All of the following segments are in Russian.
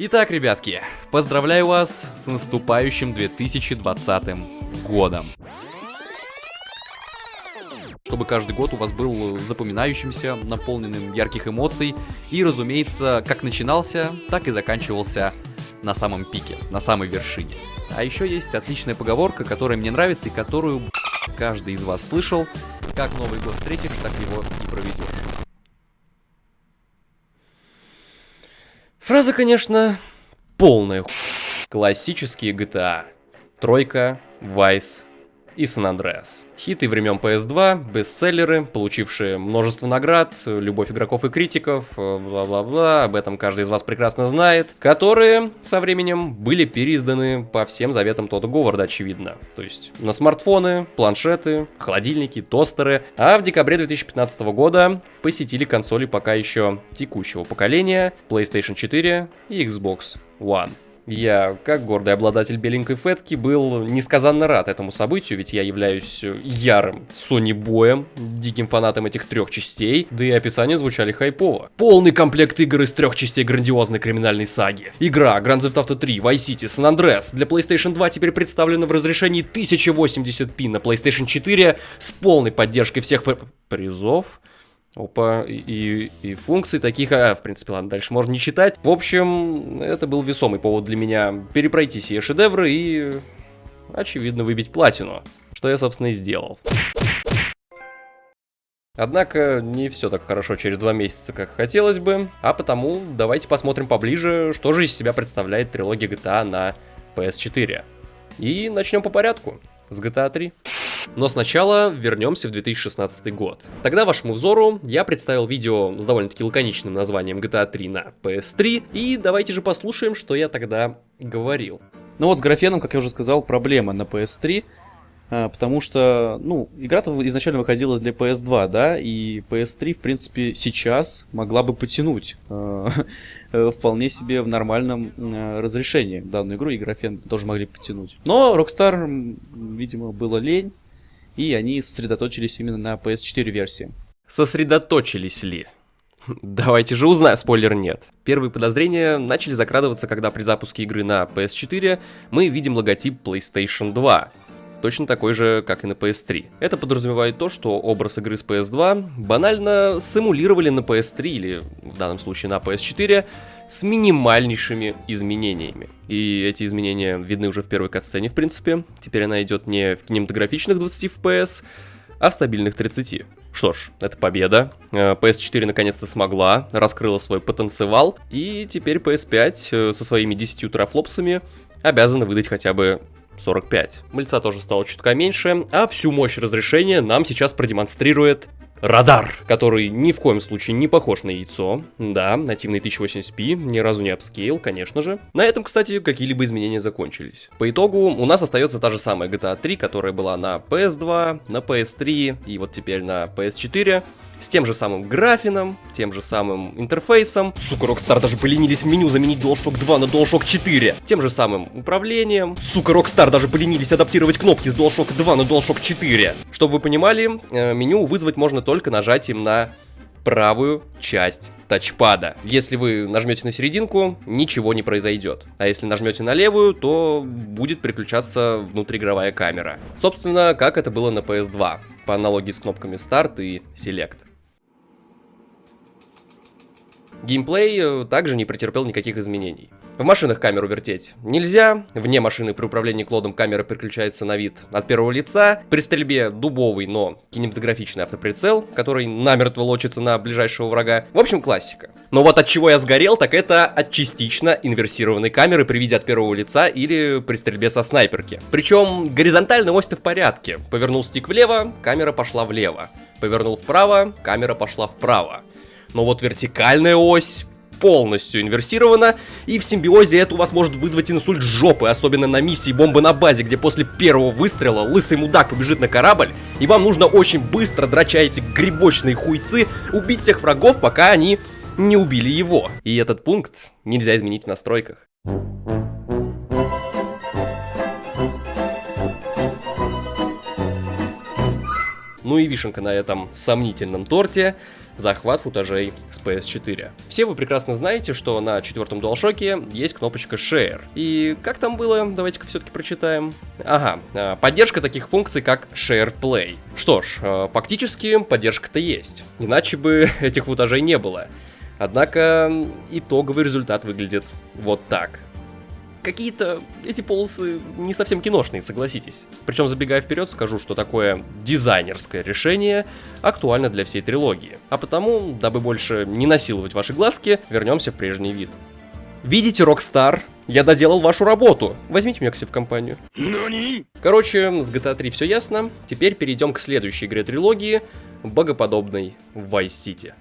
Итак, ребятки, поздравляю вас с наступающим 2020 годом. Чтобы каждый год у вас был запоминающимся, наполненным ярких эмоций и, разумеется, как начинался, так и заканчивался на самом пике, на самой вершине. А еще есть отличная поговорка, которая мне нравится и которую каждый из вас слышал: как Новый год встретишь, так его и проведешь. Фраза, конечно, полная хуйня. Классические GTA. Тройка, Vice и San Andreas. Хиты времен PS2, бестселлеры, получившие множество наград, любовь игроков и критиков, бла-бла-бла, об этом каждый из вас прекрасно знает, которые со временем были переизданы по всем заветам Тодда Говарда, очевидно. То есть на смартфоны, планшеты, холодильники, тостеры. А в декабре 2015 года посетили консоли пока еще текущего поколения PlayStation 4 и Xbox One. Я, как гордый обладатель беленькой фетки, был несказанно рад этому событию, ведь я являюсь ярым Sony-боем, диким фанатом этих трех частей, да и описания звучали хайпово. Полный комплект игр из трех частей грандиозной криминальной саги. Игра Grand Theft Auto 3, Vice City, San Andreas для PlayStation 2 теперь представлена в разрешении 1080p на PlayStation 4 с полной поддержкой всех призов. Опа, и функций таких, в принципе, ладно, дальше можно не читать. В общем, это был весомый повод для меня перепройти сие шедевры и, очевидно, выбить платину, что я, собственно, и сделал. Однако, не все так хорошо через 2 месяца, как хотелось бы, а потому давайте посмотрим поближе, что же из себя представляет трилогия GTA на PS4. И начнем по порядку, с GTA 3. Но сначала вернемся в 2016 год. Тогда вашему взору я представил видео с довольно-таки лаконичным названием GTA 3 на PS3, и давайте же послушаем, что я тогда говорил. Ну вот с графеном, как я уже сказал, проблема на PS3, потому что, игра-то изначально выходила для PS2, да, и PS3, в принципе, сейчас могла бы потянуть вполне себе в нормальном разрешении данную игру, и графен тоже могли потянуть. Но Rockstar, видимо, было лень, и они сосредоточились именно на PS4 версии. Сосредоточились ли? Давайте же узнаем, спойлер нет. Первые подозрения начали закрадываться, когда при запуске игры на PS4 мы видим логотип PlayStation 2. Точно такой же, как и на PS3. Это подразумевает то, что образ игры с PS2 банально симулировали на PS3 или, в данном случае, на PS4 с минимальнейшими изменениями. И эти изменения видны уже в первой катсцене, в принципе. Теперь она идет не в кинематографичных 20 FPS, а в стабильных 30. Что ж, это победа. PS4 наконец-то смогла, раскрыла свой потенциал, и теперь PS5 со своими 10 терафлопсами обязана выдать хотя бы 45. Мыльца тоже стало чутка меньше, а всю мощь разрешения нам сейчас продемонстрирует радар, который ни в коем случае не похож на яйцо. Да, нативный 1080p, ни разу не апскейл, конечно же. На этом, кстати, какие-либо изменения закончились. По итогу у нас остается та же самая GTA 3, которая была на PS2, на PS3 и вот теперь на PS4. С тем же самым графином, тем же самым интерфейсом. Сука, Rockstar даже поленились в меню заменить DualShock 2 на DualShock 4. Тем же самым управлением. Сука, Rockstar даже поленились адаптировать кнопки с DualShock 2 на DualShock 4. Чтобы вы понимали, меню вызвать можно только нажатием на правую часть тачпада. Если вы нажмете на серединку, ничего не произойдет. А если нажмете на левую, то будет переключаться внутриигровая камера. Собственно, как это было на PS2, по аналогии с кнопками Start и Select. Геймплей также не претерпел никаких изменений. В машинах камеру вертеть нельзя, вне машины при управлении Клодом камера переключается на вид от первого лица, при стрельбе дубовый, но кинематографичный автоприцел, который намертво лочится на ближайшего врага. В общем, классика. Но вот от чего я сгорел, так это от частично инверсированной камеры при виде от первого лица или при стрельбе со снайперки. Причем горизонтальная ось-то в порядке. Повернул стик влево, камера пошла влево. Повернул вправо, камера пошла вправо. Но вот вертикальная ось полностью инверсирована, и в симбиозе это у вас может вызвать инсульт жопы, особенно на миссии бомбы на базе, где после первого выстрела лысый мудак побежит на корабль, и вам нужно очень быстро, драча эти грибочные хуйцы, убить всех врагов, пока они не убили его. И этот пункт нельзя изменить в настройках. Ну и вишенка на этом сомнительном торте — захват футажей с PS4. Все вы прекрасно знаете, что на 4-м DualShock есть кнопочка Share. И как там было? Давайте-ка все-таки прочитаем. Ага, поддержка таких функций, как Share Play. Что ж, фактически поддержка-то есть. Иначе бы этих футажей не было. Однако итоговый результат выглядит вот так. Какие-то эти полосы не совсем киношные, согласитесь. Причем, забегая вперед, скажу, что такое дизайнерское решение актуально для всей трилогии. А потому, дабы больше не насиловать ваши глазки, вернемся в прежний вид. Видите, Rockstar? Я доделал вашу работу. Возьмите меня к себе в компанию. Короче, с GTA 3 все ясно. Теперь перейдем к следующей игре трилогии, богоподобной Vice City.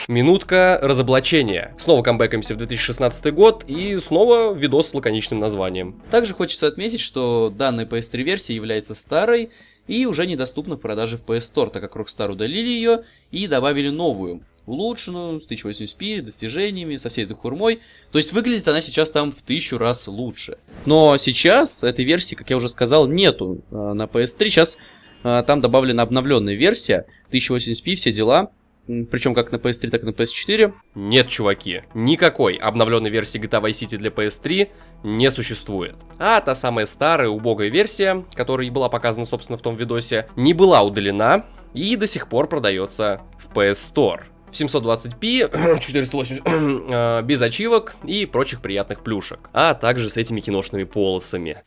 Минутка разоблачения. Снова камбэкаемся в 2016 год и снова видос с лаконичным названием. Также хочется отметить, что данная PS3 версия является старой и уже недоступна в продаже в PS Store, так как Rockstar удалили ее и добавили новую, улучшенную, с 1080p, достижениями, со всей этой хурмой. То есть выглядит она сейчас там в 1000 раз лучше. Но сейчас этой версии, как я уже сказал, нету на PS3. Сейчас там добавлена обновленная версия, 1080p, все дела. Причем как на PS3, так и на PS4. Нет, чуваки, никакой обновленной версии GTA Vice City для PS3 не существует. А та самая старая убогая версия, которая и была показана, собственно, в том видосе, не была удалена и до сих пор продается в PS Store. В 720p, 480, без ачивок и прочих приятных плюшек. А также с этими киношными полосами.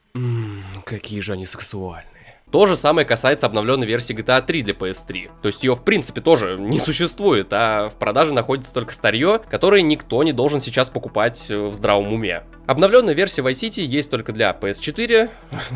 Какие же они сексуальные. То же самое касается обновленной версии GTA 3 для PS3. То есть ее в принципе тоже не существует, а в продаже находится только старье, которое никто не должен сейчас покупать в здравом уме. Обновленная версия Vice City есть только для PS4.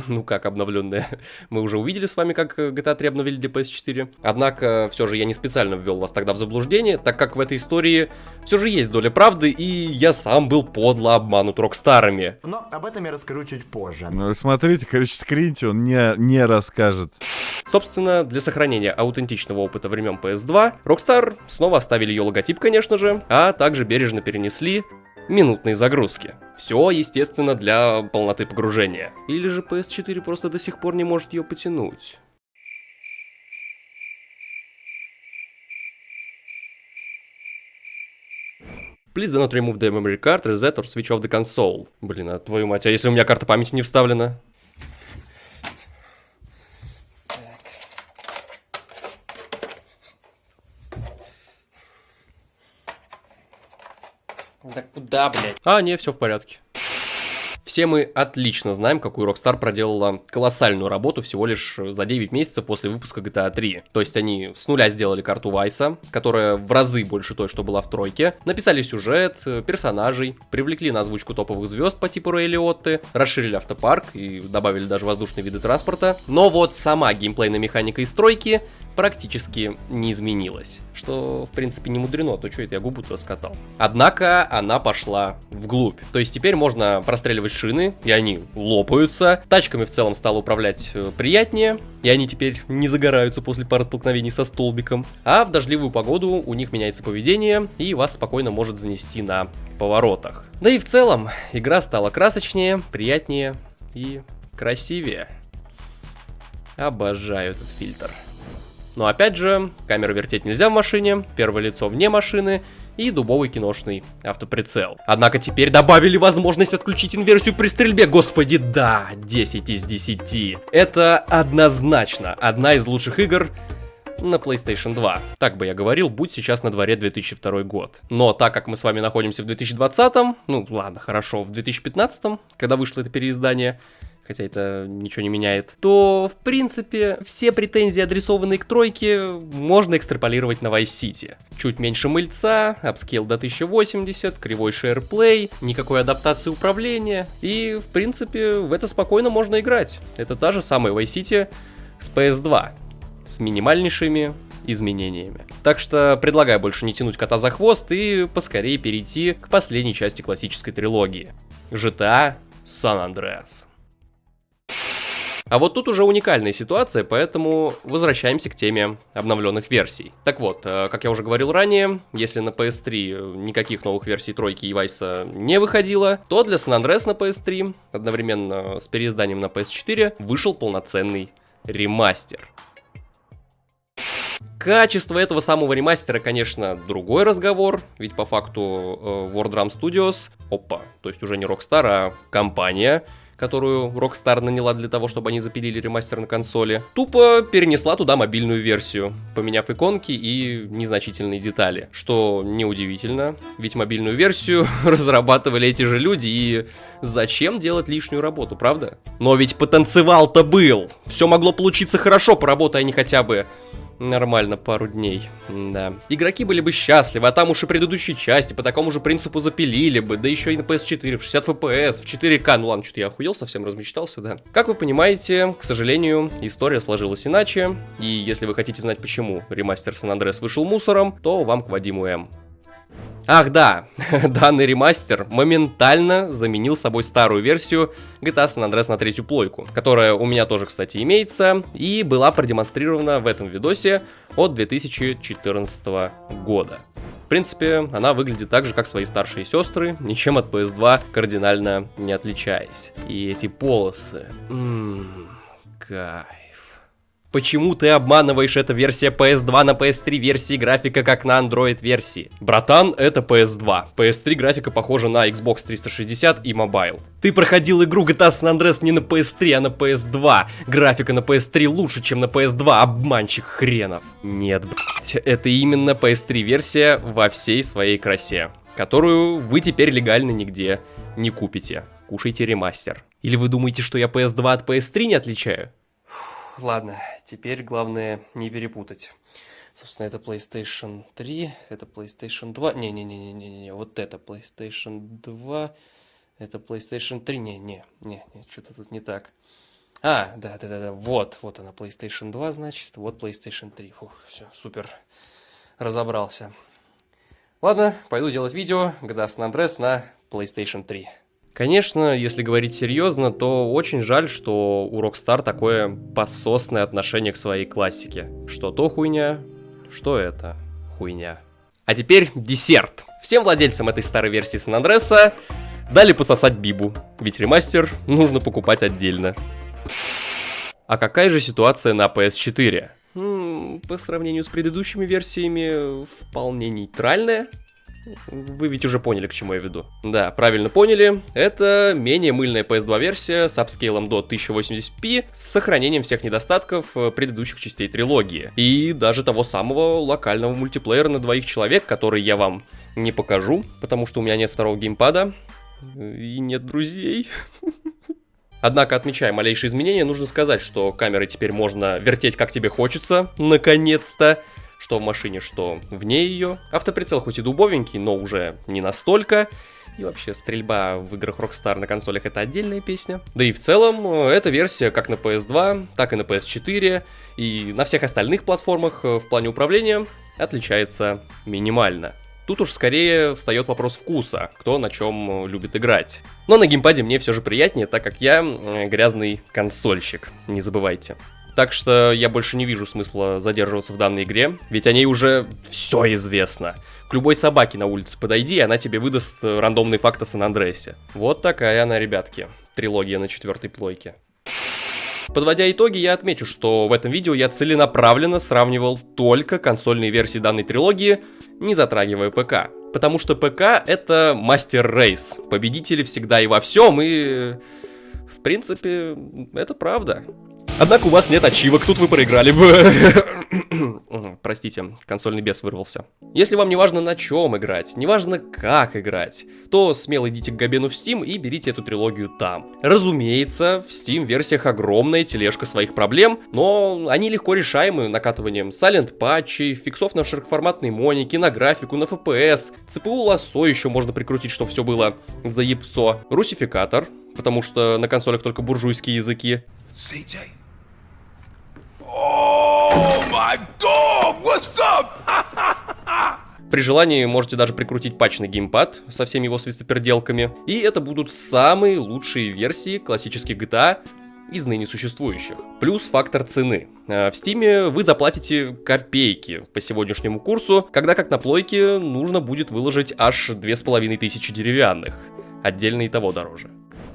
Ну как обновленная? Мы уже увидели с вами, как GTA 3 обновили для PS4. Однако все же я не специально ввел вас тогда в заблуждение, так как в этой истории все же есть доля правды, и я сам был подло обманут Рокстарами. Но об этом я расскажу чуть позже. Ну, смотрите, короче, скриньте, он не расскажет. Собственно, для сохранения аутентичного опыта времен PS2, Rockstar снова оставили ее логотип, конечно же, а также бережно перенесли минутные загрузки. Все, естественно, для полноты погружения. Или же PS4 просто до сих пор не может ее потянуть. Please do not remove the memory card, reset or switch off the console. Блин, а твою мать, а если у меня карта памяти не вставлена? Да куда, блядь? А, не, все в порядке. Все мы отлично знаем, какую Rockstar проделала колоссальную работу всего лишь за 9 месяцев после выпуска GTA 3. То есть они с нуля сделали карту Вайса, которая в разы больше той, что была в тройке, написали сюжет, персонажей, привлекли на озвучку топовых звезд по типу Рэй Лиотты, расширили автопарк и добавили даже воздушные виды транспорта. Но вот сама геймплейная механика из тройки практически не изменилась. Что, в принципе, не мудрено, то что это я губу-то раскатал. Однако она пошла вглубь. То есть теперь можно простреливать шины, и они лопаются. Тачками в целом стало управлять приятнее, и они теперь не загораются после пары столкновений со столбиком. А в дождливую погоду у них меняется поведение, и вас спокойно может занести на поворотах. Да и в целом, игра стала красочнее, приятнее и красивее. Обожаю этот фильтр. Но опять же, камеру вертеть нельзя в машине, первое лицо вне машины и дубовый киношный автоприцел. Однако теперь добавили возможность отключить инверсию при стрельбе. Господи, да, 10 из 10. Это однозначно одна из лучших игр на PlayStation 2. Так бы я говорил, будь сейчас на дворе 2002 год. Но так как мы с вами находимся в 2020, ну ладно, хорошо, в 2015, когда вышло это переиздание, хотя это ничего не меняет, то, в принципе, все претензии, адресованные к тройке, можно экстраполировать на Vice City. Чуть меньше мыльца, апскейл до 1080, кривой SharePlay, никакой адаптации управления, и, в принципе, в это спокойно можно играть. Это та же самая Vice City с PS2, с минимальнейшими изменениями. Так что предлагаю больше не тянуть кота за хвост и поскорее перейти к последней части классической трилогии. GTA San Andreas. А вот тут уже уникальная ситуация, поэтому возвращаемся к теме обновленных версий. Так вот, как я уже говорил ранее, если на PS3 никаких новых версий тройки и Вайса не выходило, то для San Andreas на PS3, одновременно с переизданием на PS4, вышел полноценный ремастер. Качество этого самого ремастера, конечно, другой разговор, ведь по факту War Drum Studios, то есть уже не Rockstar, а компания, которую Rockstar наняла для того, чтобы они запилили ремастер на консоли, тупо перенесла туда мобильную версию, поменяв иконки и незначительные детали. Что неудивительно, ведь мобильную версию разрабатывали эти же люди, и зачем делать лишнюю работу, правда? Но ведь потанцевал-то был! Все могло получиться хорошо, поработая они хотя бы нормально пару дней, да. Игроки были бы счастливы, а там уж и предыдущие части по такому же принципу запилили бы, да еще и на PS4 в 60 FPS, в 4К. Ну ладно, что-то я охуел, совсем размечтался, да. Как вы понимаете, к сожалению, история сложилась иначе, и если вы хотите знать, почему ремастер San Andreas вышел мусором, то вам к Вадиму М. Ах да, данный ремастер моментально заменил собой старую версию GTA San Andreas на третью плойку, которая у меня тоже, кстати, имеется, и была продемонстрирована в этом видосе от 2014 года. В принципе, она выглядит так же, как свои старшие сестры, ничем от PS2 кардинально не отличаясь. И эти полосы, кайф. Почему ты обманываешь, это версия PS2 на PS3 версии, графика как на Android версии? Братан, это PS2. PS3 графика похожа на Xbox 360 и Mobile. Ты проходил игру GTA San Andreas не на PS3, а на PS2. Графика на PS3 лучше, чем на PS2, обманщик хренов. Нет, блять, это именно PS3 версия во всей своей красе, которую вы теперь легально нигде не купите. Кушайте ремастер. Или вы думаете, что я PS2 от PS3 не отличаю? Ладно, теперь главное не перепутать. Собственно, это PlayStation 3, это PlayStation 2. Не-не-не-не-не, вот это PlayStation 2, это PlayStation 3. Не, что-то тут не так. Да, вот она PlayStation 2, значит, вот PlayStation 3. Фух, все, супер, разобрался. Ладно, пойду делать видео GTA San Andreas на PlayStation 3. Конечно, если говорить серьезно, то очень жаль, что у Rockstar такое пососное отношение к своей классике. Что то хуйня, что это хуйня. А теперь десерт. Всем владельцам этой старой версии San Andreas дали пососать бибу, ведь ремастер нужно покупать отдельно. А какая же ситуация на PS4? По сравнению с предыдущими версиями, вполне нейтральная. Вы ведь уже поняли, к чему я веду. Да, правильно поняли. Это менее мыльная PS2 версия с апскейлом до 1080p, с сохранением всех недостатков предыдущих частей трилогии. И даже того самого локального мультиплеера на 2 человек, который я вам не покажу, потому что у меня нет второго геймпада и нет друзей. Однако, отмечая малейшие изменения, нужно сказать, что камерой теперь можно вертеть как тебе хочется, наконец-то. Что в машине, что вне ее. Автоприцел хоть и дубовенький, но уже не настолько. И вообще, стрельба в играх Rockstar на консолях — это отдельная песня. Да и в целом, эта версия как на PS2, так и на PS4, и на всех остальных платформах в плане управления отличается минимально. Тут уж скорее встает вопрос вкуса, кто на чем любит играть. Но на геймпаде мне все же приятнее, так как я грязный консольщик, не забывайте. Так что я больше не вижу смысла задерживаться в данной игре, ведь о ней уже все известно. К любой собаке на улице подойди, и она тебе выдаст рандомный факт о San Andreas. Вот такая она, ребятки, трилогия на 4-й плойке. Подводя итоги, я отмечу, что в этом видео я целенаправленно сравнивал только консольные версии данной трилогии, не затрагивая ПК. Потому что ПК — это мастер-рейс. Победители всегда и во всем, и... в принципе, это правда. Однако у вас нет ачивок, тут вы проиграли бы. Простите, консольный бес вырвался. Если вам не важно на чем играть, не важно как играть, то смело идите к Габену в Steam и берите эту трилогию там. Разумеется, в Steam версиях огромная тележка своих проблем, но они легко решаемы накатыванием Silent патчей, фиксов на широкоформатной монике, на графику, на FPS, CPU лассо еще можно прикрутить, чтобы все было заебцо, русификатор, потому что на консолях только буржуйские языки. CJ. Oh my God, what's up? При желании можете даже прикрутить патчный геймпад со всеми его свистоперделками, и это будут самые лучшие версии классических GTA из ныне существующих. Плюс фактор цены. В Steam вы заплатите копейки по сегодняшнему курсу, когда как на плойке нужно будет выложить аж 2500 деревянных. Отдельно и того дороже.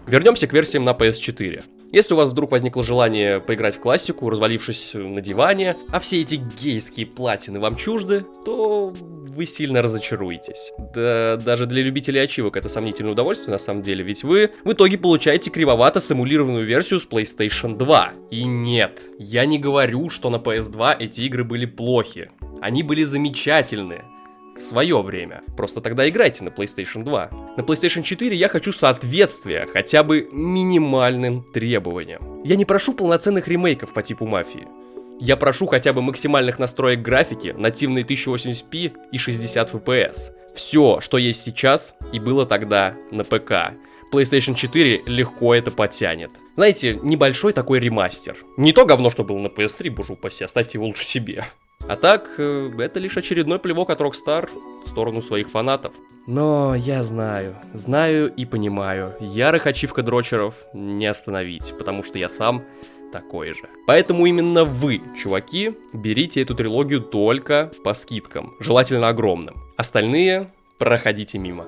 Вернемся к версиям на PS4. Если у вас вдруг возникло желание поиграть в классику, развалившись на диване, а все эти гейские платины вам чужды, то вы сильно разочаруетесь. Да, даже для любителей ачивок это сомнительное удовольствие на самом деле, ведь вы в итоге получаете кривовато сэмулированную версию с PlayStation 2. И нет, я не говорю, что на PS2 эти игры были плохи. Они были замечательные. В свое время. Просто тогда играйте на PlayStation 2. На PlayStation 4 я хочу соответствия хотя бы минимальным требованиям. Я не прошу полноценных ремейков по типу Мафии. Я прошу хотя бы максимальных настроек графики, нативные 1080p и 60 FPS. Все, что есть сейчас и было тогда на ПК. PlayStation 4 легко это потянет. Знаете, небольшой такой ремастер. Не то говно, что было на PS3, боже упаси, оставьте его лучше себе. А так, это лишь очередной плевок от Rockstar в сторону своих фанатов. Но я знаю и понимаю, ярых ачивка-дрочеров не остановить, потому что я сам такой же. Поэтому именно вы, чуваки, берите эту трилогию только по скидкам, желательно огромным. Остальные проходите мимо.